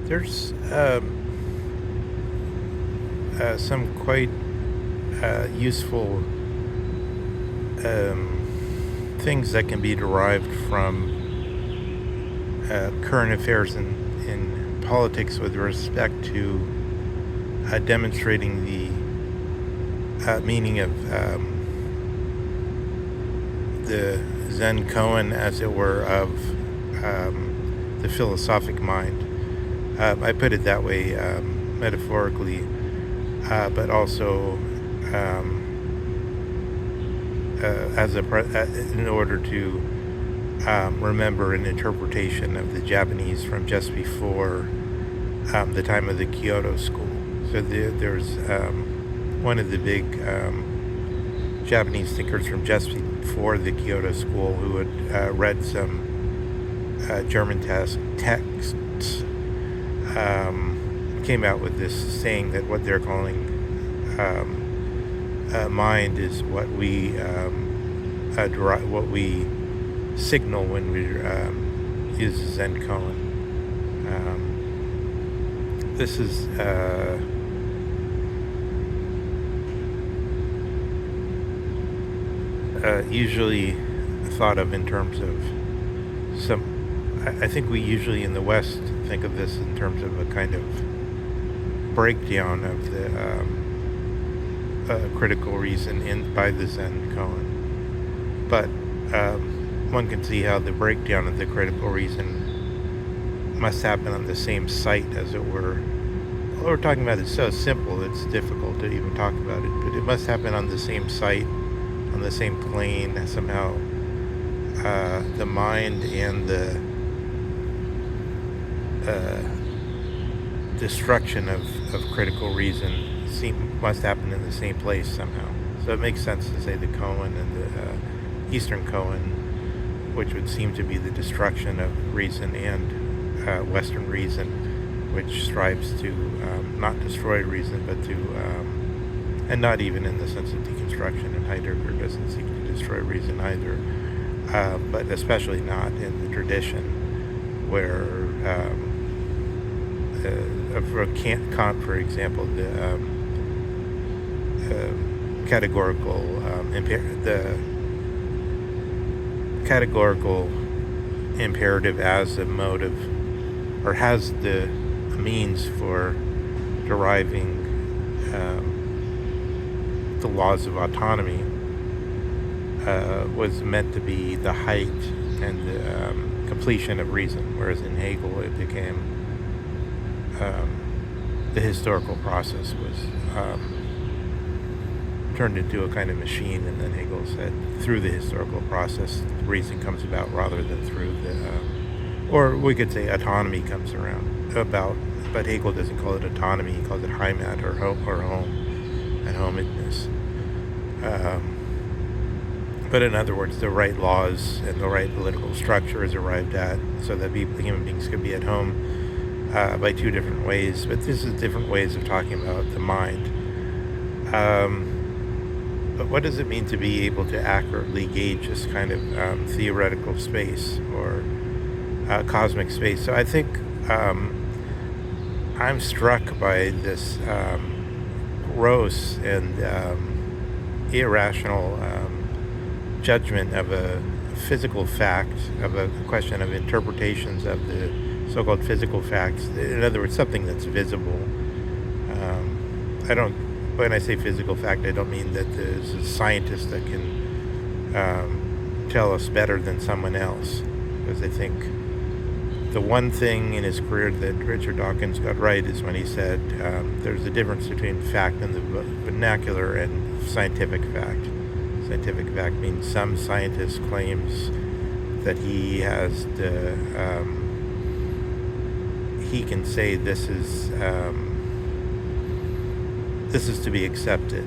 There's some quite useful things that can be derived from current affairs in politics with respect to demonstrating the meaning of the Zen koan, as it were, of the philosophic mind. I put it that way metaphorically, but also in order to remember an interpretation of the Japanese from just before the time of the Kyoto School. So there's one of the big Japanese thinkers from just before the Kyoto School who had read some German texts, came out with this saying that what they're calling mind is what we what we signal when we use the Zen koan. This is usually thought of in terms of I think we usually in the West think of this in terms of a kind of breakdown of the critical reason by the Zen koan. But one can see how the breakdown of the critical reason must happen on the same site, as it were. What we're talking about is so simple, it's difficult to even talk about it, but it must happen on the same site, on the same plane. Somehow the mind and the destruction of critical reason must happen in the same place somehow. So it makes sense to say the koan and the Eastern koan, which would seem to be the destruction of reason and Western reason, which strives to not destroy reason, but to, and not even in the sense of deconstruction, and Heidegger doesn't seek to destroy reason either, but especially not in the tradition where, for Kant, for example, the categorical imperative as a motive, or has the means for deriving the laws of autonomy, was meant to be the height and the completion of reason, whereas in Hegel it became the historical process was turned into a kind of machine, and then Hegel said through the historical process reason comes about rather than through the or we could say autonomy comes about, but Hegel doesn't call it autonomy, he calls it Heimat, or home, and homedness. But in other words, the right laws and the right political structure is arrived at so that human beings could be at home by two different ways. But this is different ways of talking about the mind. But what does it mean to be able to accurately gauge this kind of theoretical space, or cosmic space? So I think I'm struck by this gross and irrational judgment of a physical fact, of a question of interpretations of the so-called physical facts. In other words, something that's visible. When I say physical fact, I don't mean that there's a scientist that can tell us better than someone else, because I think the one thing in his career that Richard Dawkins got right is when he said there's a difference between fact in the vernacular and scientific fact. Scientific fact means some scientist claims that he has he can say this is to be accepted.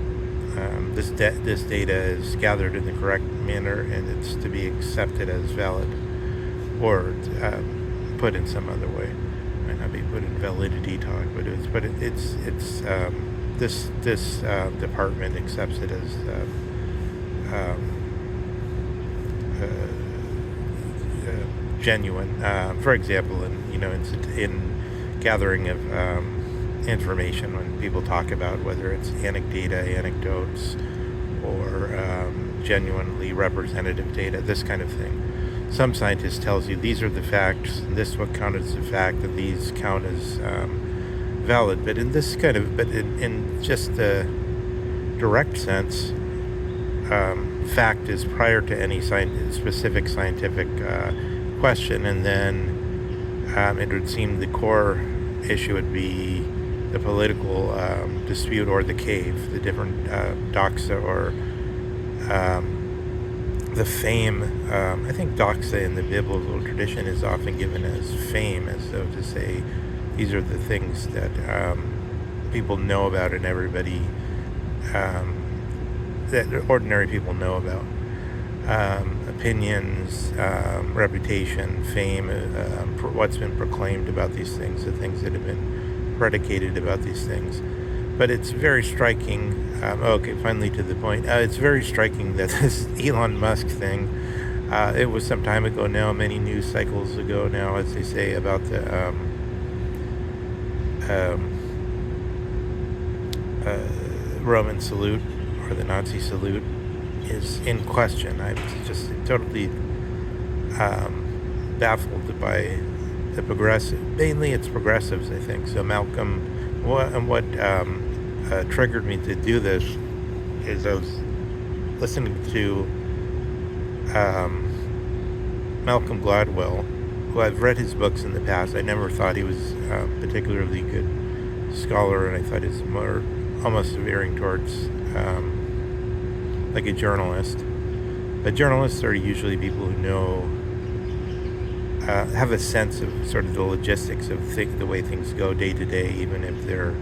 This data is gathered in the correct manner, and it's to be accepted as valid, or put in some other way. It might not be put in validity talk, but this department accepts it as genuine. For example, in gathering of information when people talk about whether it's anecdotes, or genuinely representative data, this kind of thing. Some scientist tells you these are the facts, and this what count as a fact, and these count as valid. But in this kind of, in just the direct sense, fact is prior to any specific scientific question, and then it would seem the core issue would be the political dispute or the cave, the different doxa or the fame. I think doxa in the biblical tradition is often given as fame, as though to say these are the things that people know about and everybody, that ordinary people know about. Opinions, reputation, fame, what's been proclaimed about these things, the things that have been predicated about these things. But it's very striking, finally to the point, it's very striking that this Elon Musk thing, it was some time ago now, many news cycles ago now, as they say, about the Roman salute, or the Nazi salute, is in question. I'm just totally baffled by the mainly it's progressives, I think. So Malcolm, what triggered me to do this is I was listening to Malcolm Gladwell, who I've read his books in the past. I never thought he was a particularly good scholar, and I thought he's more almost veering towards like a journalist. But journalists are usually people who know, have a sense of sort of the logistics of the way things go day to day, even if they're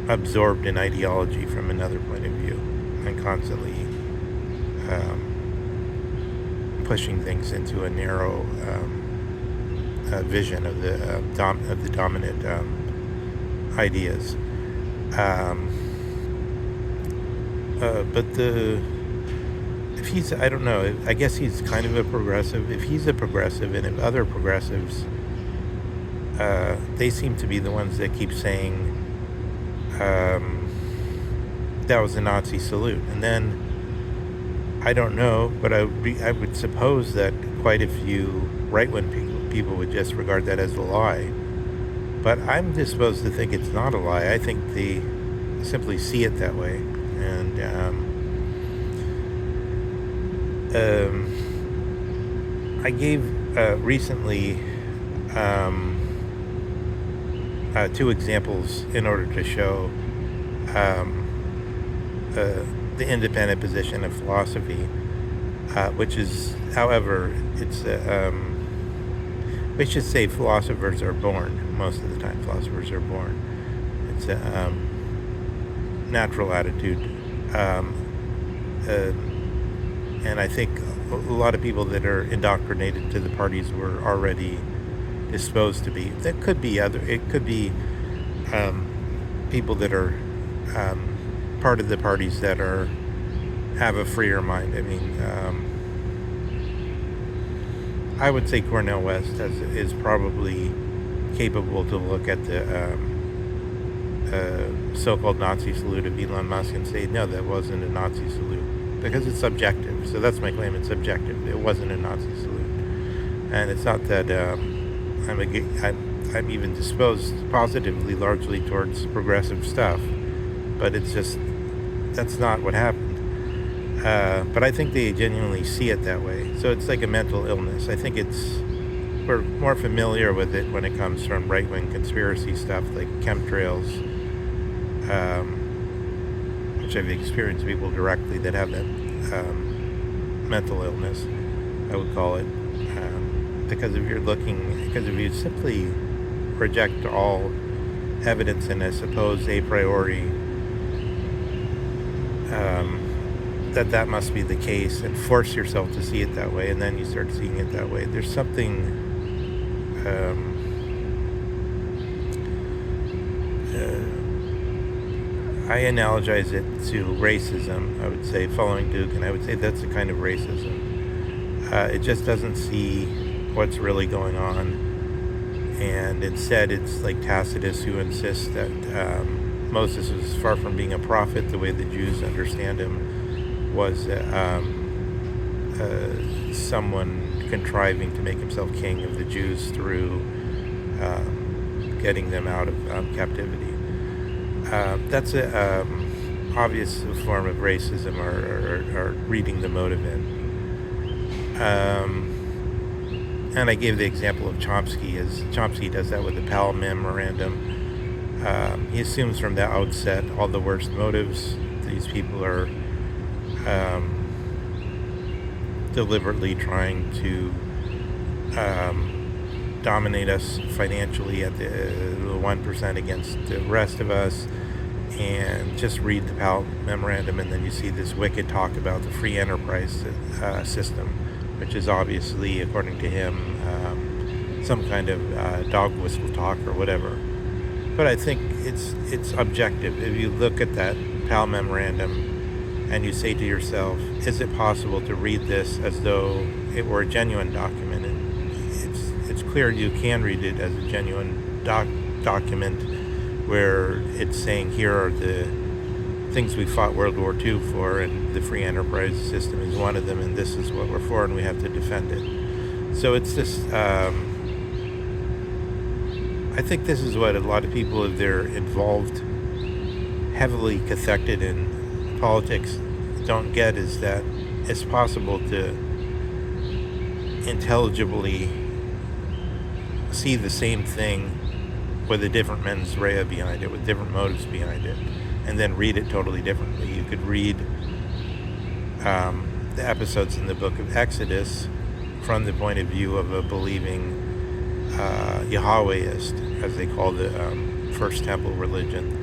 absorbed in ideology from another point of view, and constantly pushing things into a narrow vision of the dominant ideas. But if he's, I don't know, I guess he's kind of a progressive. If he's a progressive, and if other progressives, they seem to be the ones that keep saying that was a Nazi salute. And then, I don't know, but I would suppose that quite a few right-wing people would just regard that as a lie. But I'm disposed to think it's not a lie. I think they simply see it that way. And I gave recently 2 examples in order to show the independent position of philosophy, which is, however, it's we should say philosophers are born. Most of the time, philosophers are born. It's a natural attitude, and I think a lot of people that are indoctrinated to the parties were already disposed to be. That could be it could be people that are part of the parties that have a freer mind. I mean, I would say Cornel West is probably capable to look at the so-called Nazi salute of Elon Musk and say, no, that wasn't a Nazi salute, because it's subjective. So that's my claim, it's subjective. It wasn't a Nazi salute. And it's not that I'm even disposed positively largely towards progressive stuff, but it's just, that's not what happened. But I think they genuinely see it that way. So it's like a mental illness. I think we're more familiar with it when it comes from right-wing conspiracy stuff like chemtrails, which I've experienced people directly that have that mental illness, I would call it. Because if you simply reject all evidence and I suppose a priori that must be the case, and force yourself to see it that way, and then you start seeing it that way. There's something I analogize it to racism. I would say, following Duke, and I would say that's a kind of racism. It just doesn't see what's really going on. And instead it's like Tacitus, who insists that Moses was far from being a prophet. The way the Jews understand him was someone contriving to make himself king of the Jews through getting them out of captivity. That's an obvious form of racism, or reading the motive in. And I gave the example of Chomsky, as Chomsky does that with the Powell Memorandum. He assumes from the outset all the worst motives. These people are deliberately trying to dominate us financially at the 1% against the rest of us. And just read the Powell Memorandum, and then you see this wicked talk about the free enterprise system, which is obviously, according to him, some kind of dog whistle talk or whatever. But I think it's objective. If you look at that Powell Memorandum and you say to yourself, is it possible to read this as though it were a genuine document? And it's clear you can read it as a genuine document, where it's saying, here are the things we fought World War II for, and the free enterprise system is one of them, and this is what we're for, and we have to defend it. So it's this, I think this is what a lot of people, if they're involved, heavily cathected in politics, don't get, is that it's possible to intelligibly see the same thing with a different mens rea behind it, with different motives behind it, and then read it totally differently. You could read the episodes in the book of Exodus from the point of view of a believing Yahwehist, as they call the First Temple religion,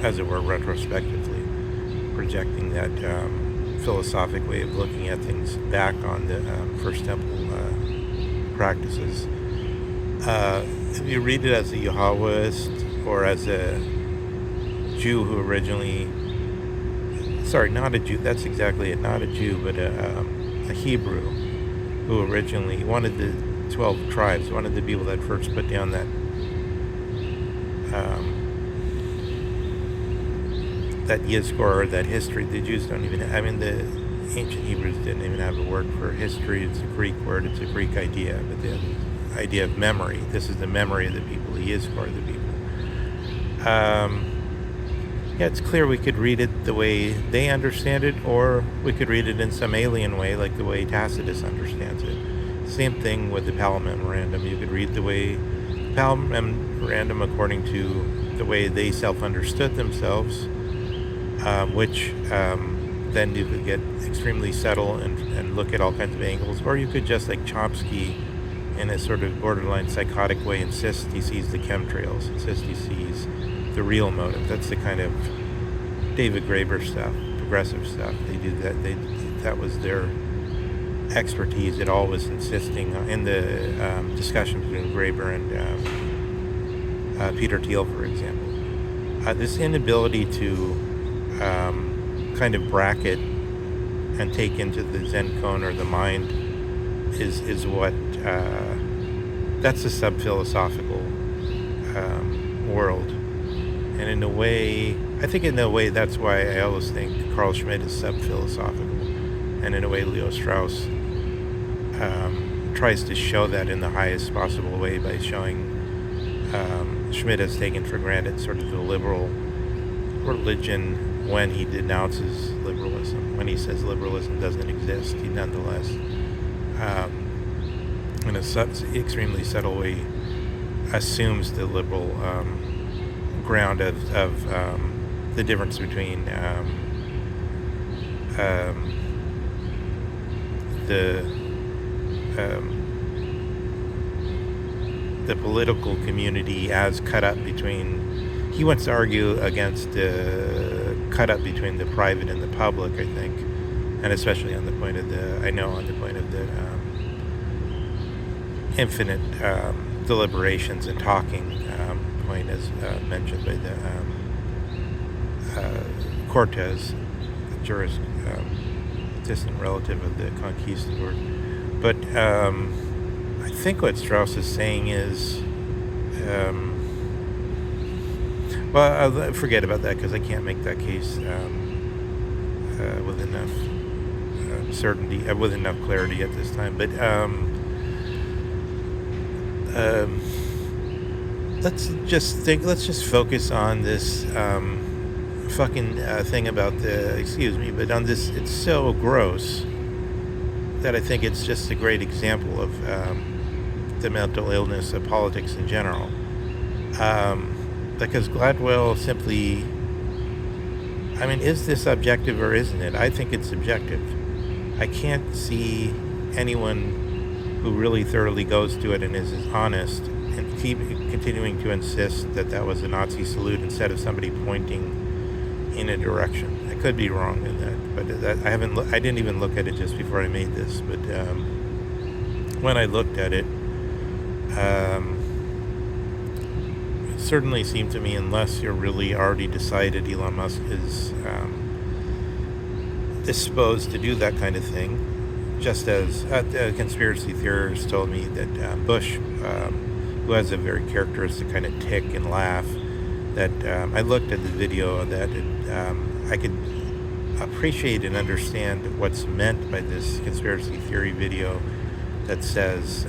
as it were, retrospectively, projecting that philosophic way of looking at things back on the First Temple practices. If you read it as a Yahwehist, or as a Jew who originally, not a Jew, that's exactly it, not a Jew, but a Hebrew who originally, one of the 12 tribes, one of the people that first put down that that Yizkor, or that history. The Jews don't even, the ancient Hebrews didn't even have a word for history. It's a Greek word, it's a Greek idea, but the idea of memory, this is the memory of the people, the Yizkor, the people. It's clear we could read it the way they understand it, or we could read it in some alien way, like the way Tacitus understands it. Same thing with the Powell Memorandum. You could read the way the Powell Memorandum according to the way they self-understood themselves, which then you could get extremely subtle and look at all kinds of angles, or you could just, like Chomsky, in a sort of borderline psychotic way, insist he sees the chemtrails, insist he sees the real motive. That's the kind of David Graeber stuff, progressive stuff. They do that. That was their expertise. It all was insisting in the discussion between Graeber and Peter Thiel, for example. This inability to kind of bracket and take into the Zen cone or the mind is what that's a sub-philosophical world. And in a way, I think that's why I always think Carl Schmitt is sub-philosophical. And in a way, Leo Strauss tries to show that in the highest possible way by showing Schmitt has taken for granted sort of the liberal religion when he denounces liberalism. When he says liberalism doesn't exist, he nonetheless, in a extremely subtle way, assumes the liberal ground of the difference between the political community as cut up between. He wants to argue against the cut up between the private and the public, I think, and especially on the point of the infinite deliberations and talking point, as mentioned by the Cortes, jurist, distant relative of the conquistador. But I think what Strauss is saying is, well, I'll forget about that because I can't make that case with enough certainty, with enough clarity at this time. But let's just focus on this fucking thing about but on this. It's so gross that I think it's just a great example of the mental illness of politics in general. Because Gladwell simply, I mean, is this objective or isn't it? I think it's subjective. I can't see anyone who really thoroughly goes to it and is honest and continuing to insist that that was a Nazi salute instead of somebody pointing in a direction. I could be wrong in that, but I didn't even look at it just before I made this. But when I looked at it, it certainly seemed to me, unless you're really already decided Elon Musk is disposed to do that kind of thing, just as a conspiracy theorist told me that Bush, who has a very characteristic kind of tick and laugh, that I looked at the video that I could appreciate and understand what's meant by this conspiracy theory video that says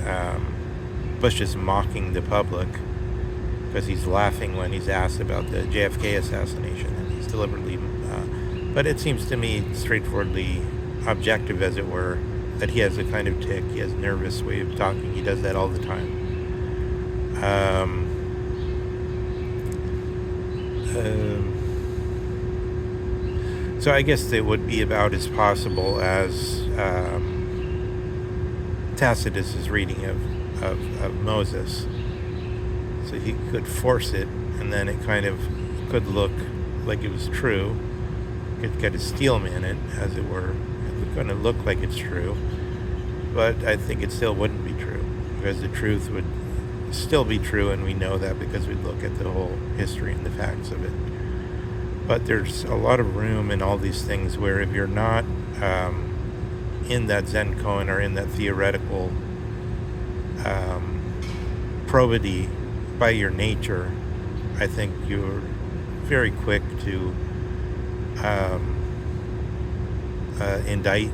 Bush is mocking the public because he's laughing when he's asked about the JFK assassination, and he's deliberately but it seems to me straightforwardly objective, as it were, that he has a kind of tick. He has a nervous way of talking. He does that all the time. So I guess it would be about as possible as Tacitus's reading of Moses. So he could force it, and then it kind of could look like it was true. Could get a steel man it, as it were. It's going to look like it's true, but I think it still wouldn't be true, because the truth would still be true, and we know that because we look at the whole history and the facts of it. But there's a lot of room in all these things where if you're not in that Zen koan or in that theoretical probity by your nature, I think you're very quick to indict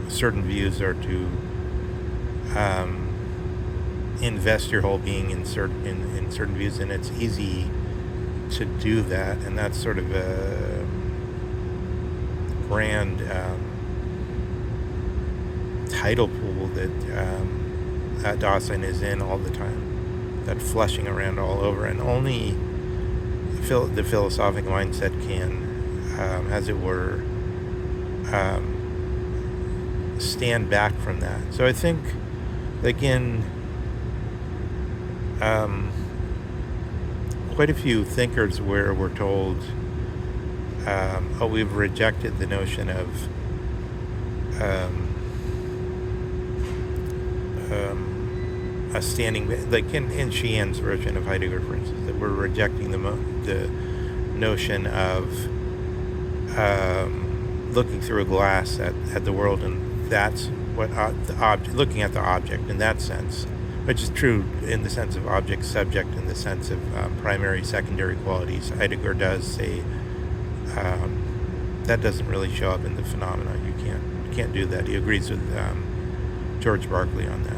certain views, or to invest your whole being in certain views, and it's easy to do that, and that's sort of a grand tidal pool that Dawson is in all the time, that flushing around all over, and only the philosophic mindset can, as it were, stand back from that. So I think, again, quite a few thinkers where we're told, we've rejected the notion of a standing, like in Sheehan's version of Heidegger, for instance, that we're rejecting the notion of looking through a glass at the world, and that's what looking at the object in that sense, which is true in the sense of object subject, in the sense of primary secondary qualities. Heidegger does say that doesn't really show up in the phenomena. You can't do that. He agrees with George Berkeley on that.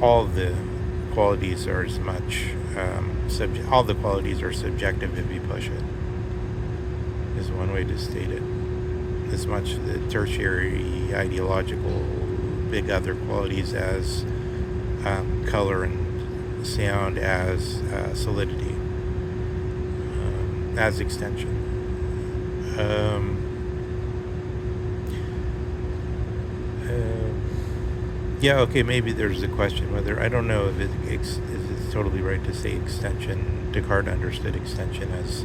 All the qualities are as much all the qualities are subjective if you push it, is one way to state it. As much the tertiary ideological big other qualities as color and sound, as solidity, as extension. Yeah, okay, maybe there's a question whether, I don't know if it's totally right to say extension. Descartes understood extension as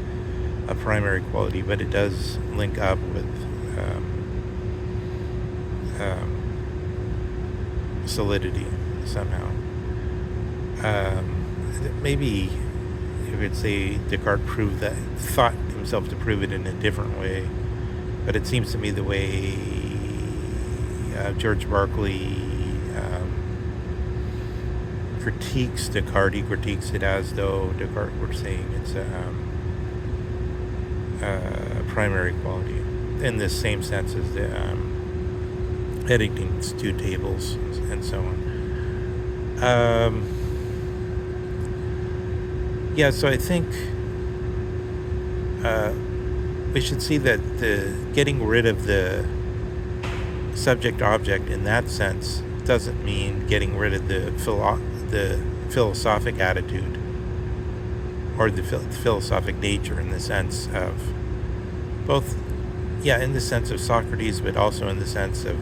a primary quality, but it does link up with solidity somehow. Maybe you could say Descartes thought himself to prove it in a different way, but it seems to me the way George Berkeley critiques Descartes. He critiques it as though Descartes were saying it's a primary quality, in the same sense as the Eddington's two tables and so on. So I think we should see that the getting rid of the subject-object in that sense doesn't mean getting rid of the philosophic attitude or the philosophic nature, in the sense of both, in the sense of Socrates, but also in the sense of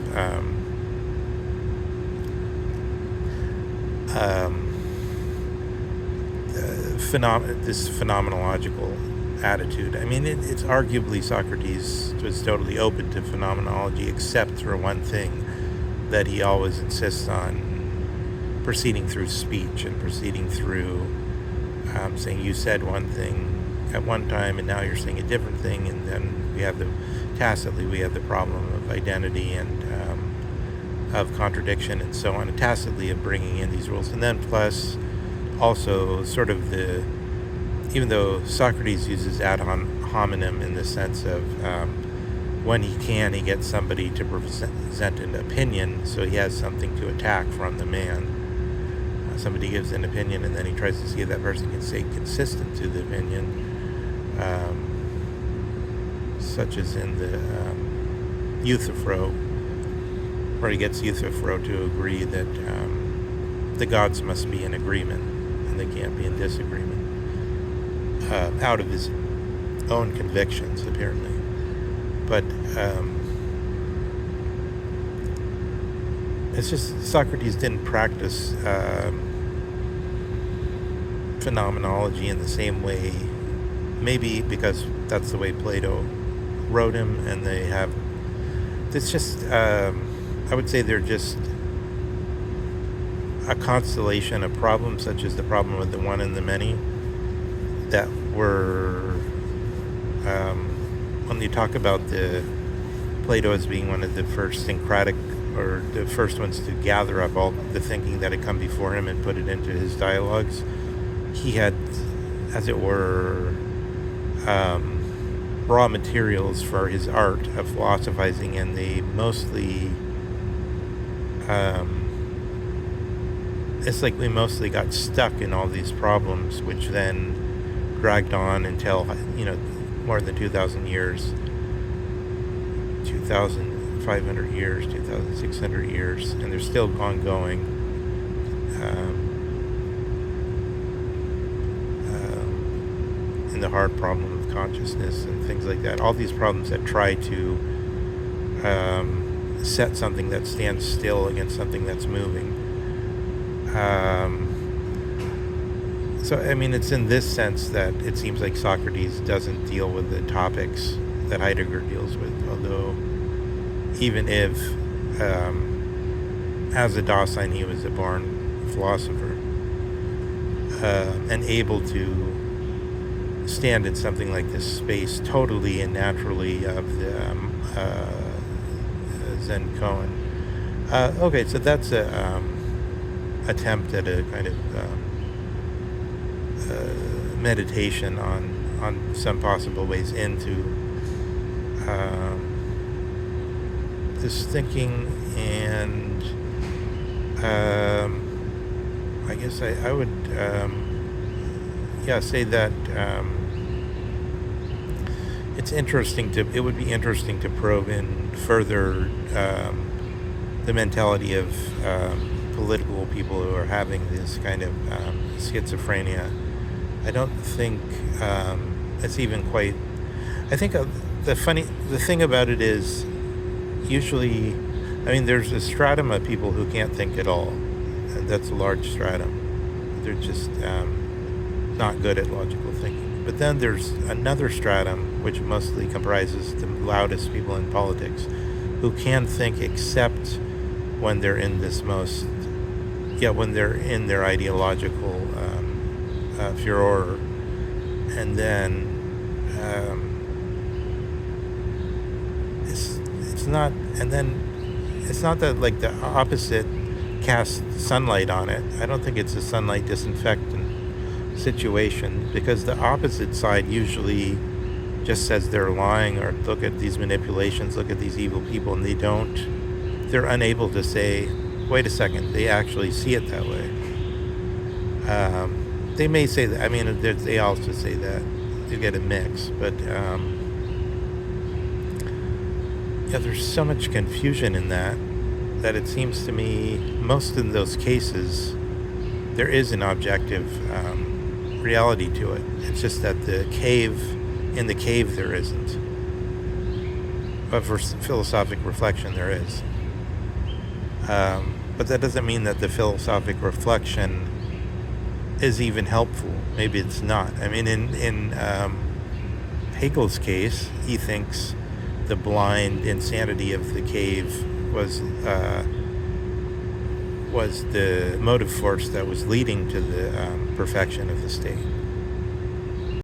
this phenomenological attitude. I mean, it's arguably Socrates was totally open to phenomenology, except for one thing, that he always insists on proceeding through speech and proceeding through saying you said one thing at one time and now you're saying a different thing, and then we have the problem of identity and of contradiction and so on, and tacitly of bringing in these rules. And then plus also sort of even though Socrates uses ad hominem in the sense of when he can, he gets somebody to present an opinion, so he has something to attack from the man. Somebody gives an opinion, and then he tries to see if that person can stay consistent to the opinion, such as in the Euthyphro, where he gets Euthyphro to agree that the gods must be in agreement, and they can't be in disagreement, out of his own convictions, apparently. But it's just Socrates didn't practice phenomenology in the same way, maybe because that's the way Plato wrote him, and it's just, I would say they're just a constellation of problems, such as the problem of the one and the many, that were, when you talk about Plato as being one of the first syncretic, or the first ones to gather up all the thinking that had come before him and put it into his dialogues, he had, as it were, raw materials for his art of philosophizing, and they mostly, it's like we mostly got stuck in all these problems, which then dragged on until, more than 2,000 years, 2,500 years, 2,600 years, and they're still ongoing. In the hard problem of consciousness and things like that. All these problems that try to set something that stands still against something that's moving. So, I mean, it's in this sense that it seems like Socrates doesn't deal with the topics that Heidegger deals with, although even if, as a Dasein, he was a born philosopher, and able to stand in something like this space totally and naturally of the Zen koan. Okay, so that's a attempt at a kind of meditation on some possible ways into this thinking, and I guess I would say that it would be interesting to probe in further the mentality of political people who are having this kind of schizophrenia. I don't think it's even quite. I think the thing about it is, usually, I mean, there's a stratum of people who can't think at all, and that's a large stratum. They're just not good at logical thinking. But then there's another stratum, which mostly comprises the loudest people in politics, who can think except when they're in this when they're in their ideological furor, and then it's not, and then it's not that like the opposite casts sunlight on it. I don't think it's a sunlight disinfectant situation, because the opposite side usually just says they're lying, or look at these manipulations, look at these evil people, and they're unable to say, wait a second, they actually see it that way. They may say that, I mean, they also say that, you get a mix, but yeah, there's so much confusion in that it seems to me most in those cases there is an objective reality to it. It's just that in the cave there isn't. But for philosophic reflection there is. But that doesn't mean that the philosophic reflection is even helpful. Maybe it's not. I mean, in Hegel's case, he thinks the blind insanity of the cave was the motive force that was leading to the perfection of the state.